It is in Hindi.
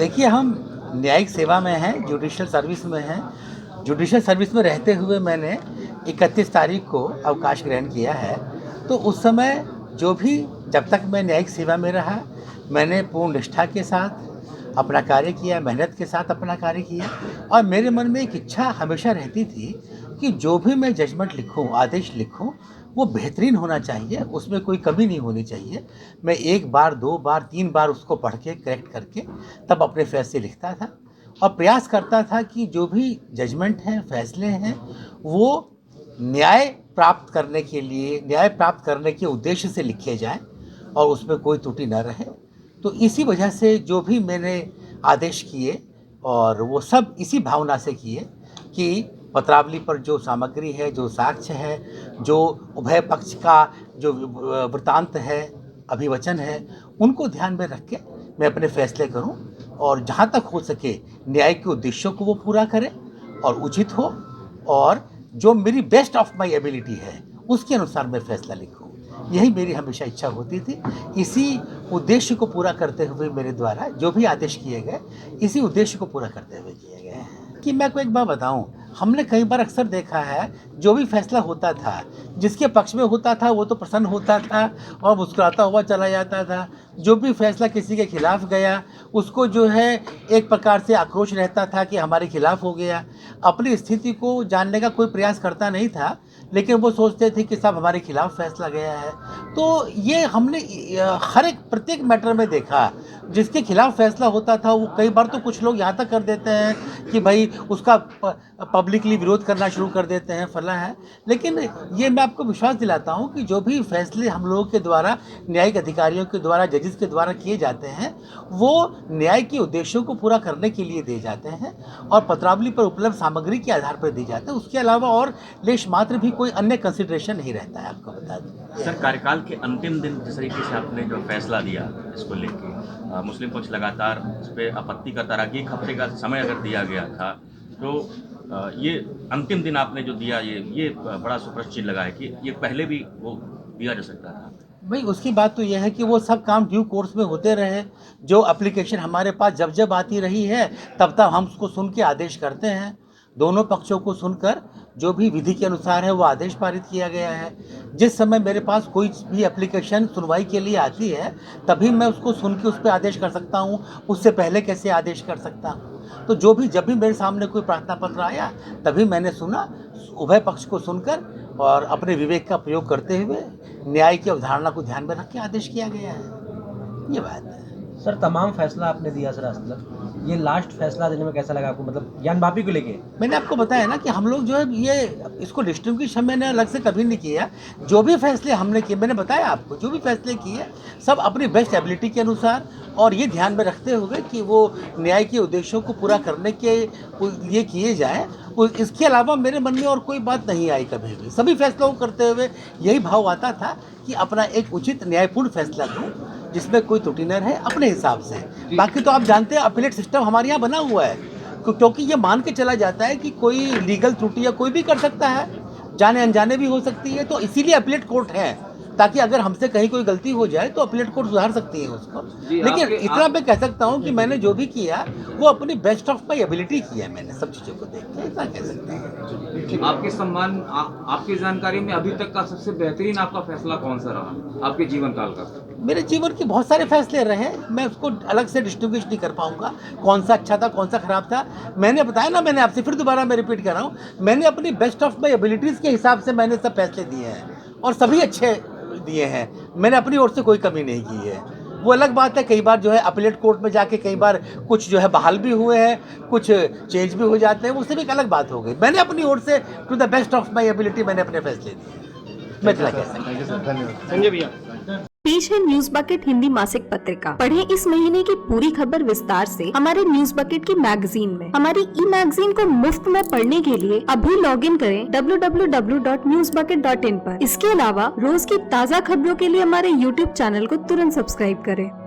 देखिए, हम न्यायिक सेवा में हैं, जुडिशियल सर्विस में हैं। जुडिशियल सर्विस में रहते हुए मैंने 31 तारीख को अवकाश ग्रहण किया है। तो उस समय जो भी जब तक मैं न्यायिक सेवा में रहा, मैंने पूर्ण निष्ठा के साथ अपना कार्य किया, मेहनत के साथ अपना कार्य किया और मेरे मन में एक इच्छा हमेशा रहती थी कि जो भी मैं जजमेंट लिखूँ, आदेश लिखूँ, वो बेहतरीन होना चाहिए, उसमें कोई कमी नहीं होनी चाहिए। मैं 1 बार, 2 बार, 3 बार उसको पढ़ के करेक्ट करके तब अपने फैसले लिखता था और प्रयास करता था कि जो भी जजमेंट हैं, फैसले हैं, वो न्याय प्राप्त करने के लिए, न्याय प्राप्त करने के उद्देश्य से लिखे जाएँ और उसमें कोई त्रुटि न रहे। तो इसी वजह से जो भी मैंने आदेश किए और वो सब इसी भावना से किए कि पत्रावली पर जो सामग्री है, जो साक्ष्य है, जो उभय पक्ष का जो वृत्तांत है, अभिवचन है, उनको ध्यान में रख के मैं अपने फैसले करूं और जहां तक हो सके न्याय के उद्देश्यों को वो पूरा करें और उचित हो और जो मेरी बेस्ट ऑफ माय एबिलिटी है उसके अनुसार मैं फैसला लिखूं। यही मेरी हमेशा इच्छा होती थी। इसी उद्देश्य को पूरा करते हुए मेरे द्वारा जो भी आदेश किए गए, इसी उद्देश्य को पूरा करते हुए किए गए हैं। कि मैं को एक बात बताऊं, हमने कई बार अक्सर देखा है जो भी फैसला होता था, जिसके पक्ष में होता था वो तो प्रसन्न होता था और मुस्कुराता हुआ चला जाता था। जो भी फैसला किसी के खिलाफ गया उसको जो है एक प्रकार से आक्रोश रहता था कि हमारे खिलाफ हो गया। अपनी स्थिति को जानने का कोई प्रयास करता नहीं था, लेकिन वो सोचते थे कि साहब हमारे खिलाफ फैसला गया है। तो ये हमने हर एक प्रत्येक मैटर में देखा, जिसके खिलाफ फैसला होता था वो कई बार तो कुछ लोग यहाँ तक कर देते हैं कि भाई उसका पब्लिकली विरोध करना शुरू कर देते हैं, फला है। लेकिन ये मैं आपको विश्वास दिलाता हूँ कि जो भी फैसले हम लोगों के द्वारा, न्यायिक अधिकारियों के द्वारा, जजेस के द्वारा किए जाते हैं, वो न्याय के उद्देश्यों को पूरा करने के लिए दिए जाते हैं और पत्रावली पर उपलब्ध सामग्री के आधार पर दिए जाते हैं। उसके अलावा और लेश मात्र भी कोई अन्य कंसिडरेशन नहीं रहता है, आपको बता दूँ। सर, कार्यकाल के अंतिम दिन जिस तरीके से आपने जो फैसला दिया इसको लेके, मुस्लिम पक्ष लगातार इस पर आपत्ति करता रहा कि 1 हफ्ते का समय अगर दिया गया था तो ये अंतिम दिन आपने जो दिया, ये बड़ा सुप्रश्चित लगा है कि ये पहले भी वो दिया जा सकता था। भाई उसकी बात तो यह है कि वो सब काम ड्यू कोर्स में होते रहे। जो एप्लीकेशन हमारे पास जब जब आती रही है तब तब हम उसको सुन के आदेश करते हैं। दोनों पक्षों को सुनकर जो भी विधि के अनुसार है वो आदेश पारित किया गया है। जिस समय मेरे पास कोई भी एप्लीकेशन सुनवाई के लिए आती है तभी मैं उसको सुन के उस पर आदेश कर सकता हूँ, उससे पहले कैसे आदेश कर सकता हूँ। तो जब भी मेरे सामने कोई प्रार्थना पत्र आया तभी मैंने सुना, उभय पक्ष को सुनकर और अपने विवेक का प्रयोग करते हुए न्याय की अवधारणा को ध्यान में रख के आदेश किया गया है। ये बात है। सर, तमाम फैसला आपने दिया सर, मतलब ये लास्ट फैसला देने में कैसा लगा आपको, मतलब ज्ञान वापी को लेके? मैंने आपको बताया ना कि हम लोग जो है ये इसको डिस्ट्रिब्यूश मैंने अलग से कभी नहीं किया। जो भी फैसले हमने किए, मैंने बताया आपको, जो भी फैसले किए सब अपनी बेस्ट एबिलिटी के अनुसार और ये ध्यान में रखते हुए कि वो न्याय के उद्देश्यों को पूरा करने के लिए किए जाए। इसके अलावा मेरे मन में और कोई बात नहीं आई कभी भी। सभी फैसलों को करते हुए यही भाव आता था कि अपना एक उचित न्यायपूर्ण फैसला दूँ जिसमें कोई त्रुटि न रहे अपने हिसाब से। बाकी तो आप जानते हैं अपीलेट सिस्टम हमारे यहाँ बना हुआ है, क्योंकि ये मान के चला जाता है कि कोई लीगल त्रुटि या कोई भी कर सकता है, जाने अनजाने भी हो सकती है। तो इसीलिए अपीलेट कोर्ट है, ताकि अगर हमसे कहीं कोई गलती हो जाए तो अपीलेट कोर्ट सुधार सकती है उसको। लेकिन इतना मैं कह सकता हूँ कि मैंने जो भी किया वो अपनी बेस्ट ऑफ माई एबिलिटी किया, मैंने सब चीज़ों को देख के, इतना कह सकते हैं। आपके सम्मान, आपकी जानकारी में अभी तक का सबसे बेहतरीन आपका फैसला कौन सा रहा आपके जीवन काल का? मेरे जीवन के बहुत सारे फैसले रहे, मैं उसको अलग से डिस्ट्रीब्यूट नहीं कर पाऊंगा कौन सा अच्छा था कौन सा खराब था। मैंने बताया ना, मैंने आपसे फिर दोबारा मैं रिपीट कर रहा हूँ, मैंने अपनी बेस्ट ऑफ माई एबिलिटीज़ के हिसाब से मैंने सब फैसले दिए हैं और सभी अच्छे दिए हैं। मैंने अपनी ओर से कोई कमी नहीं की है। वो अलग बात है, कई बार जो है अपीलेट कोर्ट में जाके कई बार कुछ जो है बहाल भी हुए हैं, कुछ चेंज भी हो जाते हैं, उससे भी एक अलग बात हो गई। मैंने अपनी ओर से to the best of my ability मैंने अपने फैसले दिए। मैं इतना कह सकता हूं। संजय भैया, पेश है न्यूज बकेट हिंदी मासिक पत्रिका। पढ़ें इस महीने की पूरी खबर विस्तार से हमारे न्यूज बकेट की मैगजीन में। हमारी ई मैगजीन को मुफ्त में पढ़ने के लिए अभी लॉग इन करें www.newsbucket.in पर। इसके अलावा रोज की ताज़ा खबरों के लिए हमारे YouTube चैनल को तुरंत सब्सक्राइब करें।